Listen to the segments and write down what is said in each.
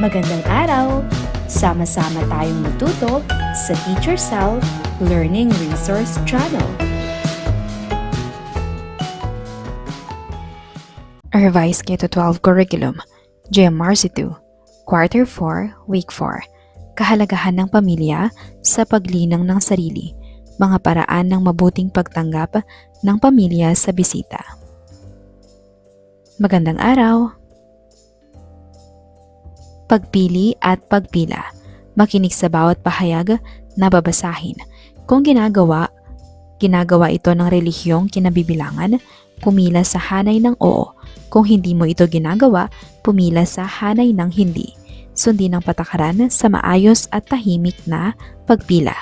Magandang araw! Sama-sama tayong matuto sa Teacher Sal Learning Resource Channel. A revised K-12 curriculum, GMRC 2, Quarter 4, Week 4, Kahalagahan ng pamilya sa paglinang ng sarili, mga paraan ng mabuting pagtanggap ng pamilya sa bisita. Magandang araw! Pagpili at pagpila. Makinig sa bawat pahayag na babasahin. Kung ginagawa ito ng relihiyong kinabibilangan, pumila sa hanay ng oo. Kung hindi mo ito ginagawa, pumila sa hanay ng hindi. Sundin ang patakaran sa maayos at tahimik na pagpila.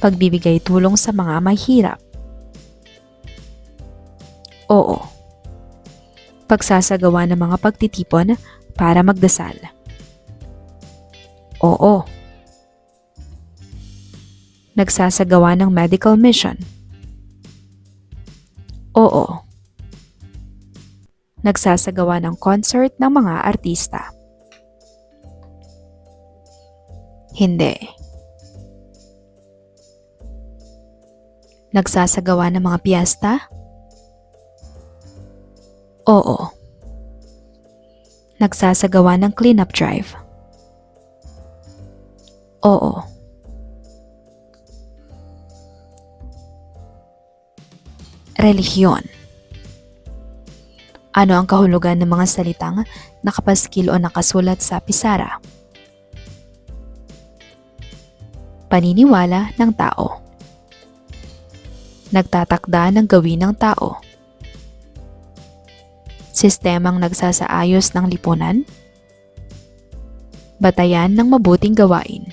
Pagbibigay tulong sa mga mahirap. Oo. Pagsasagawa ng mga pagtitipon para magdasal. Oo. Nagsasagawa ng medical mission. Oo. Nagsasagawa ng concert ng mga artista. Hindi. Nagsasagawa ng mga piyesta? Oo. Nagsasagawa ng cleanup drive. Oo. Relihiyon. Ano ang kahulugan ng mga salitang nakapaskil o nakasulat sa pisara? Paniniwala ng tao. Nagtatakda ng gawin ng tao. Sistemang nagsasaayos ng lipunan. Batayan ng mabuting gawain.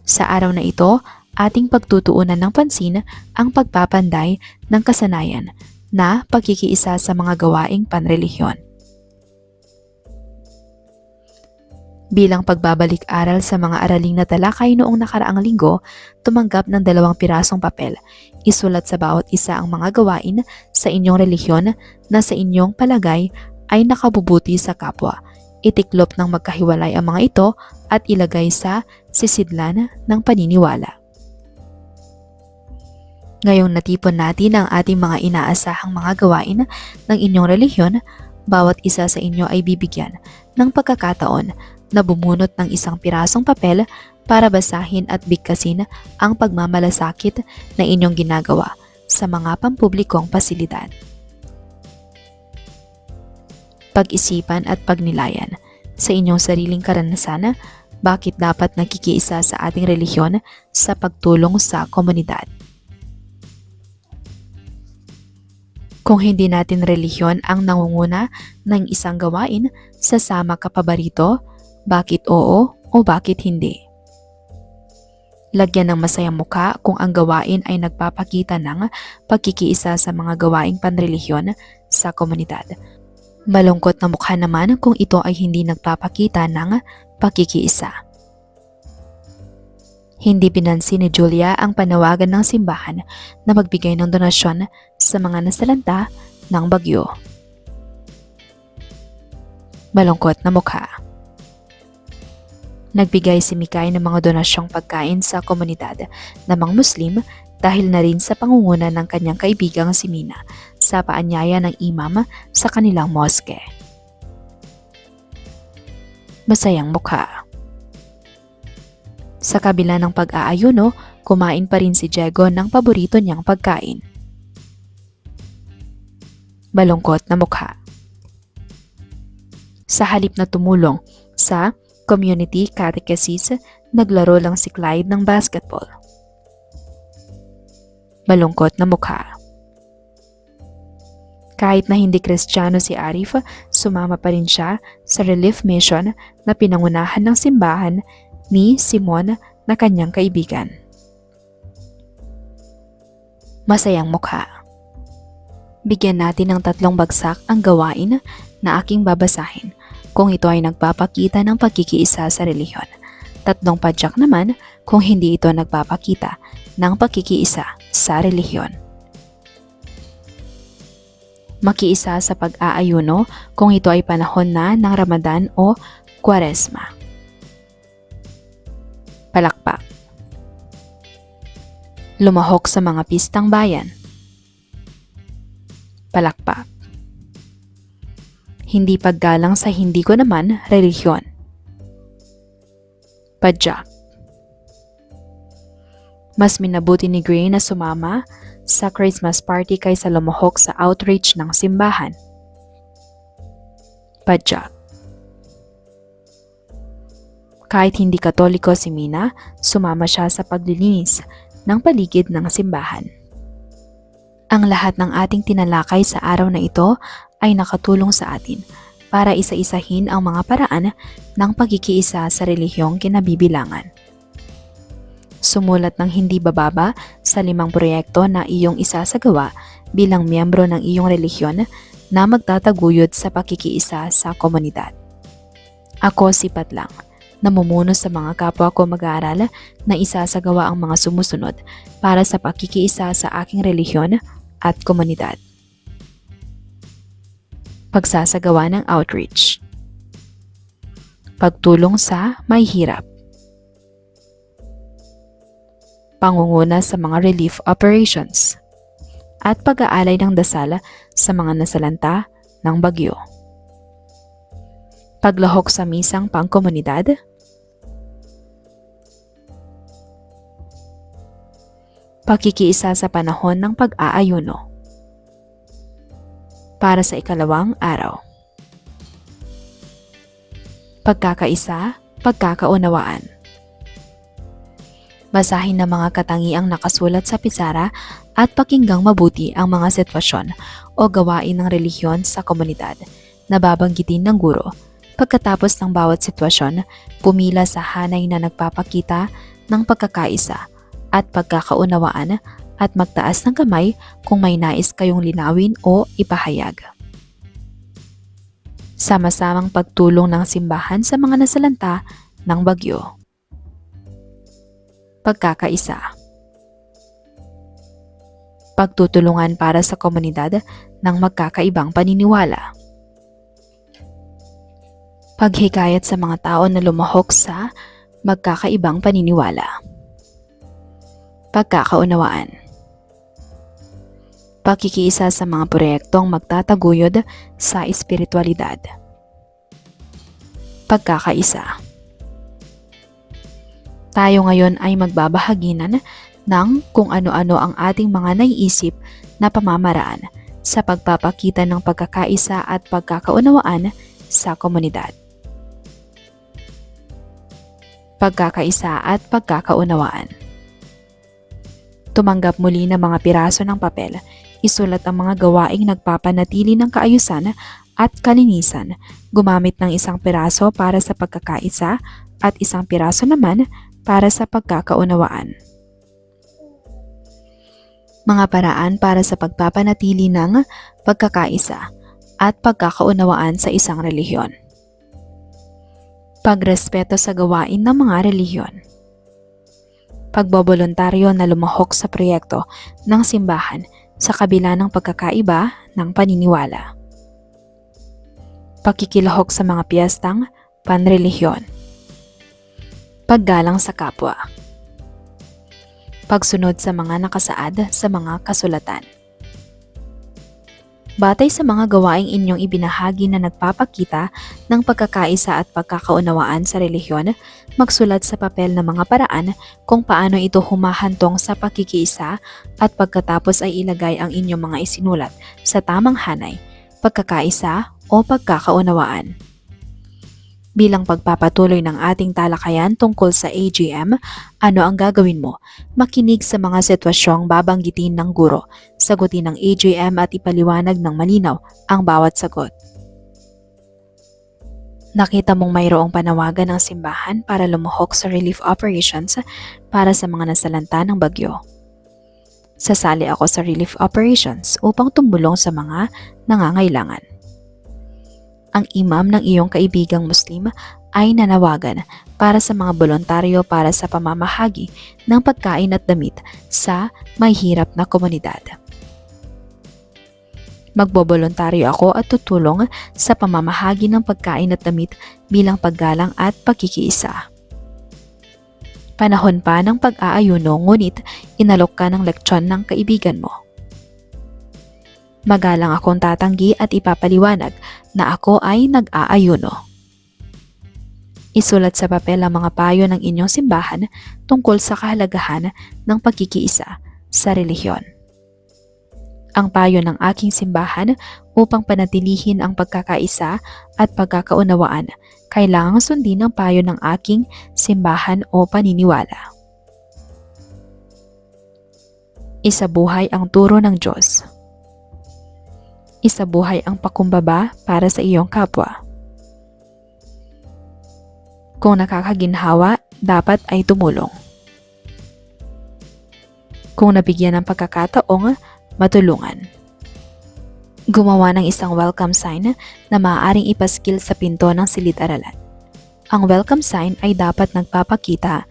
Sa araw na ito, ating pagtutuunan ng pansin ang pagpapanday ng kasanayan na pagkikiisa sa mga gawaing panrelihiyon. Bilang pagbabalik-aral sa mga araling na talakay noong nakaraang linggo, tumanggap ng 2 pirasong papel. Isulat sa bawat isa ang mga gawain sa inyong relihiyon na sa inyong palagay ay nakabubuti sa kapwa. Itiklop ng magkahiwalay ang mga ito at ilagay sa sisidlan ng paniniwala. Ngayong natipon natin ang ating mga inaasahang mga gawain ng inyong relihiyon, bawat isa sa inyo ay bibigyan ng pagkakataon na bumunot ng 1 pirasong papel para basahin at bigkasin ang pagmamalasakit na inyong ginagawa sa mga pampublikong pasilidad. Pag-isipan at pagnilayan sa inyong sariling karanasan bakit dapat nakikiisa sa ating relihiyon sa pagtulong sa komunidad. Kung hindi natin relihiyon ang nangunguna ng isang gawain, sasama ka pa ba rito? Bakit oo o bakit hindi? Lagyan ng masayang muka kung ang gawain ay nagpapakita ng pagkikiisa sa mga gawaing panrelihiyon sa komunidad. Malungkot na mukha naman kung ito ay hindi nagpapakita ng pagkikiisa. Hindi pinansin ni Julia ang panawagan ng simbahan na magbigay ng donasyon sa mga nasalanta ng bagyo. Malungkot na mukha. Nagbigay si Mikay ng mga donasyong pagkain sa komunidad ng mga Muslim dahil na rin sa pangunguna ng kanyang kaibigang si Mina sa paanyaya ng imam sa kanilang moske. Masayang mukha. Sa kabila ng pag-aayuno, kumain pa rin si Diego ng paborito niyang pagkain. Malungkot na mukha. Sa halip na tumulong sa community catechesis, naglaro lang si Clyde ng basketball. Malungkot na mukha. Kahit na hindi Kristiyano si Arif, sumama pa rin siya sa relief mission na pinangunahan ng simbahan ni Simon na kanyang kaibigan. Masayang mukha. Bigyan natin ng 3 bagsak ang gawain na aking babasahin kung ito ay nagpapakita ng pagkikiisa sa relihiyon. 3 padyak naman kung hindi ito nagpapakita ng pagkikiisa sa relihiyon. Makiisa sa pag-aayuno kung ito ay panahon na ng Ramadan o Kwaresma. Palakpak. Lumahok sa mga pistang bayan. Palakpak. Hindi paggalang sa hindi ko naman relihiyon. Padyak. Mas minabuti ni Gray na sumama sa Christmas party kaysa lumahok sa outreach ng simbahan. Padyak. Kahit hindi Katoliko si Mina, sumama siya sa paglilinis ng paligid ng simbahan. Ang lahat ng ating tinalakay sa araw na ito ay nakatulong sa atin para isa-isahin ang mga paraan ng pagkikiisa sa relihiyong kinabibilangan. Sumulat ng hindi bababa sa 5 proyekto na iyong isasagawa bilang miyembro ng iyong relihiyon na magtataguyod sa pakikiisa sa komunidad. Ako si Patlang, namumuno sa mga kapwa ko mag-aaral na isasagawa ang mga sumusunod para sa pakikiisa sa aking relihiyon at komunidad. Pagsasagawa ng outreach. Pagtulong sa may hirap. Pangunguna sa mga relief operations. At pag-aalay ng dasal sa mga nasalanta ng bagyo. Paglahok sa misang pangkomunidad. Pakikiisa sa panahon ng pag-aayuno. Para sa ikalawang araw. Pagkakaisa, pagkakaunawaan. Basahin ng mga katangiang nakasulat sa pisara at pakinggang mabuti ang mga sitwasyon o gawain ng relihiyon sa komunidad na babanggitin ng guro. Pagkatapos ng bawat sitwasyon, pumila sa hanay na nagpapakita ng pagkakaisa at pagkakaunawaan at magtaas ng kamay kung may nais kayong linawin o ipahayag. Sama-samang pagtulong ng simbahan sa mga nasalanta ng bagyo. Pagkakaisa. Pagtutulungan para sa komunidad ng magkakaibang paniniwala. Paghikayat sa mga tao na lumahok sa magkakaibang paniniwala. Pagkakaunawaan. Pakikiisa sa mga proyektong magtataguyod sa espiritualidad. Pagkakaisa. Tayo ngayon ay magbabahaginan ng kung ano-ano ang ating mga naiisip na pamamaraan sa pagpapakita ng pagkakaisa at pagkakaunawaan sa komunidad. Pagkakaisa at pagkakaunawaan. Tumanggap muli ng mga piraso ng papel, isulat ang mga gawaing nagpapanatili ng kaayusan at kalinisan, gumamit ng isang piraso para sa pagkakaisa at isang piraso naman para sa pagkakaunawaan. Mga paraan para sa pagpapanatili ng pagkakaisa at pagkakaunawaan sa isang relihiyon. Pagrespeto sa gawain ng mga relihiyon. Pagboboluntaryo na lumahok sa proyekto ng simbahan sa kabila ng pagkakaiba ng paniniwala. Pakikilahok sa mga piyestang panrelihiyon. Paggalang sa kapwa. Pagsunod sa mga nakasaad sa mga kasulatan. Batay sa mga gawaing inyong ibinahagi na nagpapakita ng pagkakaisa at pagkakaunawaan sa relihiyon, magsulat sa papel ng mga paraan kung paano ito humahantong sa pakikiisa at pagkatapos ay ilagay ang inyong mga isinulat sa tamang hanay, pagkakaisa o pagkakaunawaan. Bilang pagpapatuloy ng ating talakayan tungkol sa AGM, ano ang gagawin mo? Makinig sa mga sitwasyong babanggitin ng guro, sagutin ng AGM at ipaliwanag ng malinaw ang bawat sagot. Nakita mong mayroong panawagan ng simbahan para lumuhok sa relief operations para sa mga nasalanta ng bagyo. Sasali ako sa relief operations upang tumulong sa mga nangangailangan. Ang imam ng iyong kaibigang Muslim ay nanawagan para sa mga bolontaryo para sa pamamahagi ng pagkain at damit sa may hirap na komunidad. Magbobolontaryo ako at tutulong sa pamamahagi ng pagkain at damit bilang paggalang at pagkikiisa. Panahon pa ng pag-aayuno ngunit inalok ka ng leksyon ng kaibigan mo. Magalang akong tatanggi at ipapaliwanag na ako ay nag-aayuno. Isulat sa papel ang mga payo ng inyong simbahan tungkol sa kahalagahan ng pagkikiisa sa relihiyon. Ang payo ng aking simbahan upang panatilihin ang pagkakaisa at pagkakaunawaan, kailangang sundin ang payo ng aking simbahan o paniniwala. Isabuhay ang turo ng Diyos. Isabuhay ang pakumbaba para sa iyong kapwa. Kung nakakaginhawa, dapat ay tumulong. Kung nabigyan ng pagkakataong, matulungan. Gumawa ng isang welcome sign na maaaring ipaskil sa pinto ng silid-aralan. Ang welcome sign ay dapat nagpapakita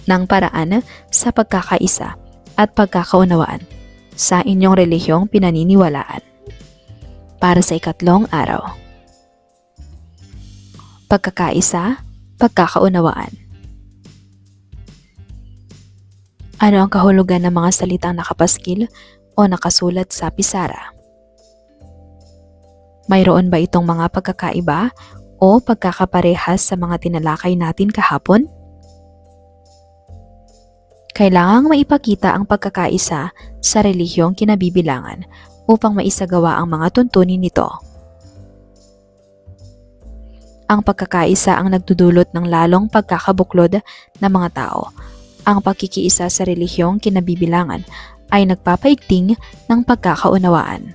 ng paraan sa pagkakaisa at pagkakaunawaan sa inyong relihiyong pinaniniwalaan. Para sa 3 araw. Pagkakaisa, pagkakaunawaan. Ano ang kahulugan ng mga salitang nakapaskil o nakasulat sa pisara? Mayroon ba itong mga pagkakaiba o pagkakaparehas sa mga tinalakay natin kahapon? Kailangang maipakita ang pagkakaisa sa relihiyong kinabibilangan upang maisagawa ang mga tuntunin nito. Ang pagkakaisa ang nagdudulot ng lalong pagkakabuklod ng mga tao. Ang pagkikiisa sa relihiyong kinabibilangan ay nagpapaigting ng pagkakaunawaan.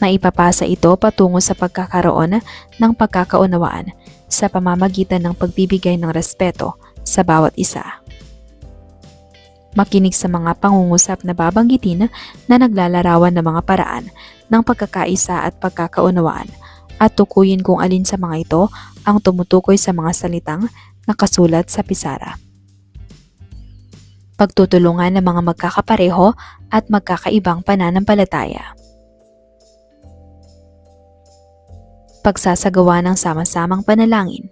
Naipapasa ito patungo sa pagkakaroon ng pagkakaunawaan sa pamamagitan ng pagbibigay ng respeto sa bawat isa. Makinig sa mga pangungusap na babanggitin na naglalarawan ng mga paraan ng pagkakaisa at pagkakaunawaan at tukuyin kung alin sa mga ito ang tumutukoy sa mga salitang nakasulat sa pisara. Pagtutulungan ng mga magkakapareho at magkakaibang pananampalataya. Pagsasagawa ng sama-samang panalangin.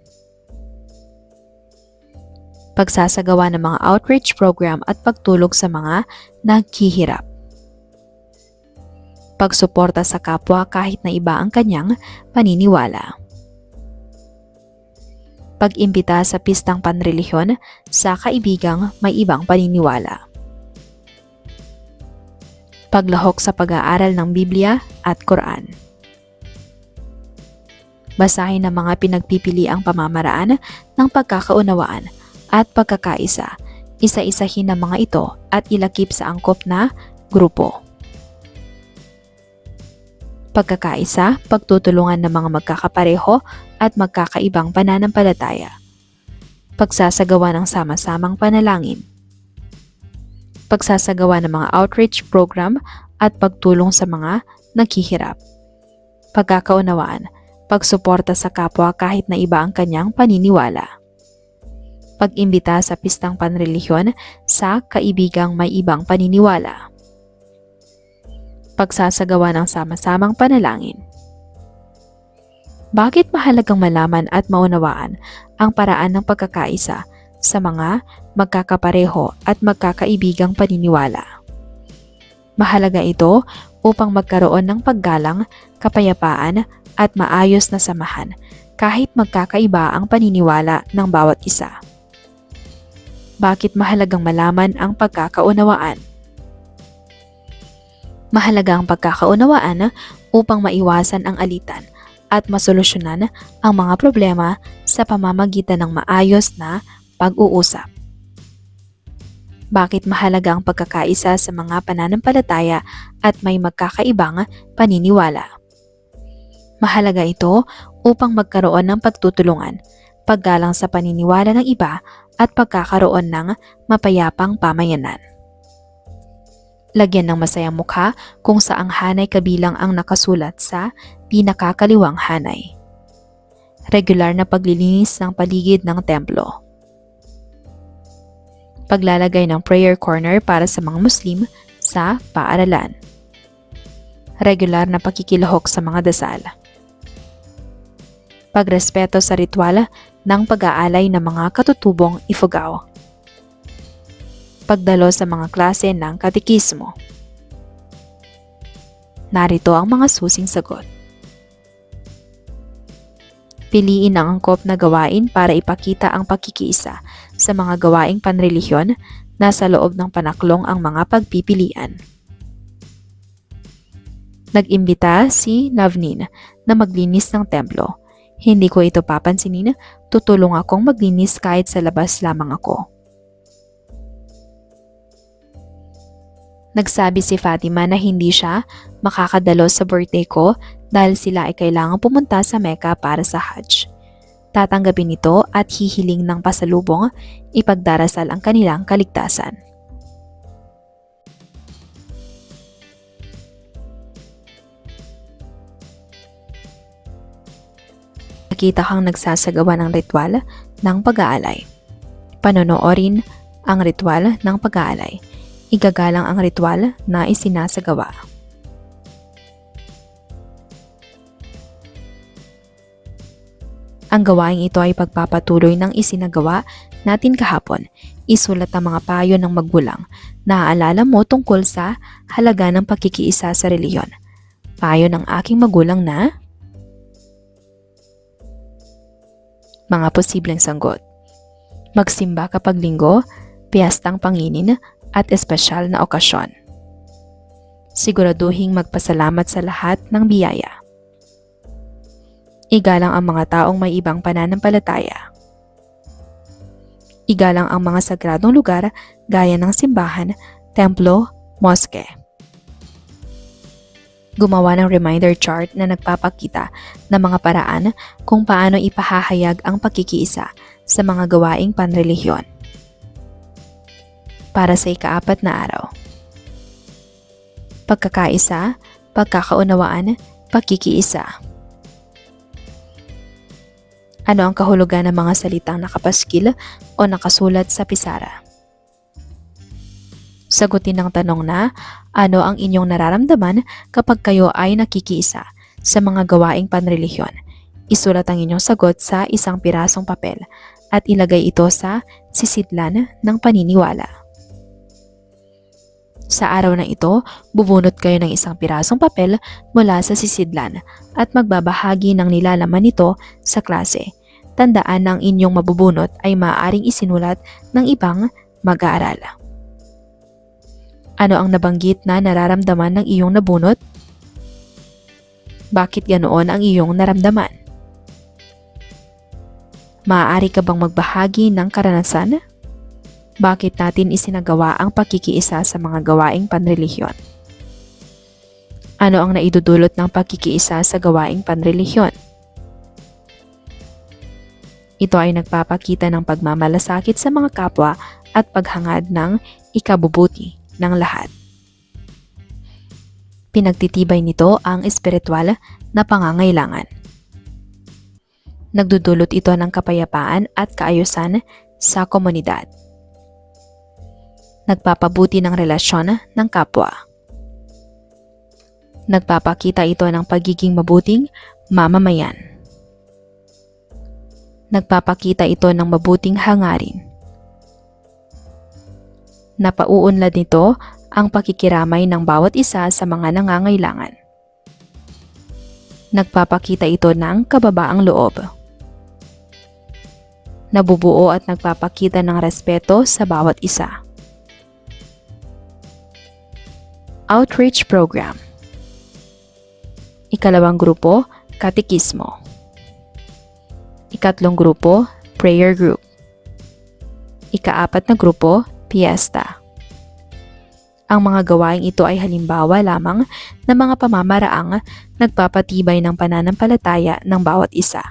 Pagsasagawa ng mga outreach program at pagtulog sa mga naghihirap. Pagsuporta sa kapwa kahit na iba ang kanyang paniniwala. Pag-imbita sa pistang panrelihiyon sa kaibigang may ibang paniniwala. Paglahok sa pag-aaral ng Biblia at Quran. Basahin ang mga pinagpipiliang pamamaraan ng pagkakaunawaan at pagkakaisa, isa-isahin ang mga ito at ilakip sa angkop na grupo. Pagkakaisa, pagtutulungan ng mga magkakapareho at magkakaibang pananampalataya. Pagsasagawa ng sama-samang panalangin. Pagsasagawa ng mga outreach program at pagtulong sa mga naghihirap. Pagkakaunawaan, pagsuporta sa kapwa kahit na iba ang kanyang paniniwala. Pag-imbita sa pistang panrelihiyon sa kaibigang may ibang paniniwala. Pagsasagawa ng sama-samang panalangin. Bakit mahalagang malaman at maunawaan ang paraan ng pagkakaisa sa mga magkakapareho at magkakaibigang paniniwala? Mahalaga ito upang magkaroon ng paggalang, kapayapaan at maayos na samahan kahit magkakaiba ang paniniwala ng bawat isa. Bakit mahalagang malaman ang pagkakaunawaan? Mahalaga ang pagkakaunawaan upang maiwasan ang alitan at masolusyonan ang mga problema sa pamamagitan ng maayos na pag-uusap. Bakit mahalaga ang pagkakaisa sa mga pananampalataya at may magkakaibang paniniwala? Mahalaga ito upang magkaroon ng pagtutulungan, paggalang sa paniniwala ng iba at pagkakaroon ng mapayapang pamayanan. Lagyan ng masayang mukha kung saang hanay kabilang ang nakasulat sa pinakakaliwang hanay. Regular na paglilinis ng paligid ng templo. Paglalagay ng prayer corner para sa mga Muslim sa paaralan. regular na pakikilahok sa mga dasal. Pagrespeto sa ritual ng pag-aalay ng mga katutubong Ifugao. Pagdalo sa mga klase ng katekismo. Narito ang mga susing sagot. Piliin ang angkop na gawain para ipakita ang pakikiisa sa mga gawaing panrelihiyon na sa loob ng panaklong ang mga pagpipilian. Nag-imbita si Navnin na maglinis ng templo. Hindi ko ito papansinin, tutulong akong maglinis kahit sa labas lamang ako. Nagsabi si Fatima na hindi siya makakadalo sa birthday ko dahil sila ay kailangang pumunta sa Mecca para sa Hajj. Tatanggapin ito at hihiling ng pasalubong, ipagdarasal ang kanilang kaligtasan. Nakita kang nagsasagawa ng ritual ng pag-aalay. Panonoorin ang ritual ng pag-aalay. Igagalang ang ritual na isinasagawa. Ang gawaing ito ay pagpapatuloy ng isinagawa natin kahapon. Isulat ang mga payo ng magulang. Naaalala mo tungkol sa halaga ng pakikiisa sa reliyon. Payo ng aking magulang na mga posibleng sagot. Magsimba kapag linggo, piyastang panginin, at espesyal na okasyon. Siguraduhing magpasalamat sa lahat ng biyaya. Igalang ang mga taong may ibang pananampalataya. Igalang ang mga sagradong lugar gaya ng simbahan, templo, moske. Gumawa ng reminder chart na nagpapakita ng mga paraan kung paano ipahahayag ang pakikiisa sa mga gawaing panrelihiyon. Para sa ika-4 na araw. Pagkakaisa, pagkakaunawaan, pakikiisa. Ano ang kahulugan ng mga salitang nakapaskil o nakasulat sa pisara? Sagutin ang tanong na, ano ang inyong nararamdaman kapag kayo ay nakikiisa sa mga gawaing panrelihiyon? Isulat ang inyong sagot sa isang pirasong papel at ilagay ito sa sisidlan ng paniniwala. Sa araw na ito, bubunot kayo ng isang pirasong papel mula sa sisidlan at magbabahagi ng nilalaman nito sa klase. Tandaan na ang inyong mabubunot ay maaaring isinulat ng ibang mag-aaral. Ano ang nabanggit na nararamdaman ng iyong nabunot? Bakit ganoon ang iyong naramdaman? Maaari ka bang magbahagi ng karanasan? Bakit natin isinagawa ang pakikiisa sa mga gawaing panrelihiyon? Ano ang naidudulot ng pakikiisa sa gawaing panrelihiyon? Ito ay nagpapakita ng pagmamalasakit sa mga kapwa at paghangad ng ikabubuti ng lahat. Pinagtitibay nito ang espiritual na pangangailangan. Nagdudulot ito ng kapayapaan at kaayusan sa komunidad. Nagpapabuti ng relasyon ng kapwa. Nagpapakita ito ng pagiging mabuting mamamayan. Nagpapakita ito ng mabuting hangarin. Napauunlad nito ang pakikiramay ng bawat isa sa mga nangangailangan. Nagpapakita ito ng kababaang loob. Nabubuo at nagpapakita ng respeto sa bawat isa. Outreach Program. Ikalawang grupo, katekismo. Ikatlong grupo, prayer group. Ika-4 na grupo, fiesta. Ang mga gawaing ito ay halimbawa lamang ng mga pamamaraang nagpapatibay ng pananampalataya ng bawat isa.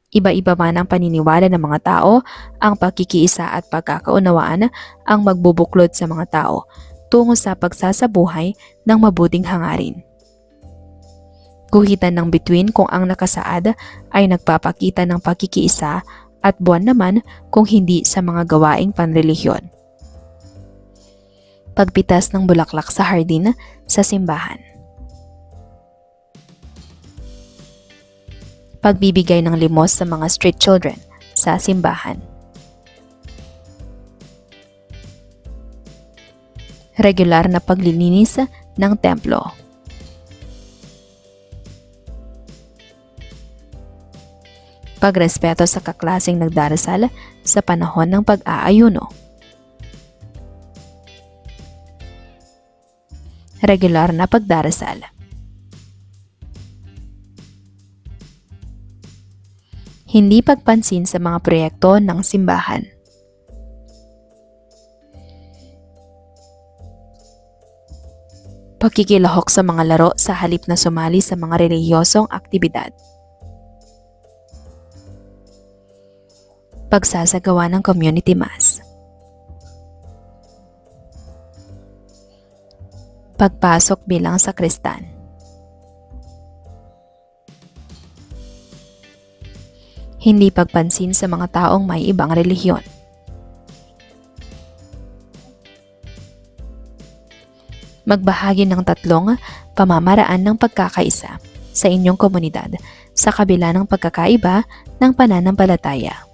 Iba-iba man ang paniniwala ng mga tao, ang pagkikiisa at pagkakaunawaan ang magbubuklod sa mga tao tungo sa pagsasabuhay ng mabuting hangarin. Guhitan ng bituin kung ang nakasaad ay nagpapakita ng pagkikiisa at buwan naman kung hindi sa mga gawaing panrelihiyon. Pagpitas ng bulaklak sa hardin sa simbahan. Pagbibigay ng limos sa mga street children sa simbahan. Regular na paglilinis ng templo. Pagrespeto sa kaklaseng nagdarasal sa panahon ng pag-aayuno. Regular na pagdarasal. Hindi pagpansin sa mga proyekto ng simbahan. Pagkikilahok sa mga laro sa halip na sumali sa mga relihiyosong aktibidad. Pagsasagawa ng community mass. Pagpasok bilang sakristan. Hindi pagpansin sa mga taong may ibang relihiyon. Magbahagi ng tatlong pamamaraan ng pagkakaisa sa inyong komunidad sa kabila ng pagkakaiba ng pananampalataya.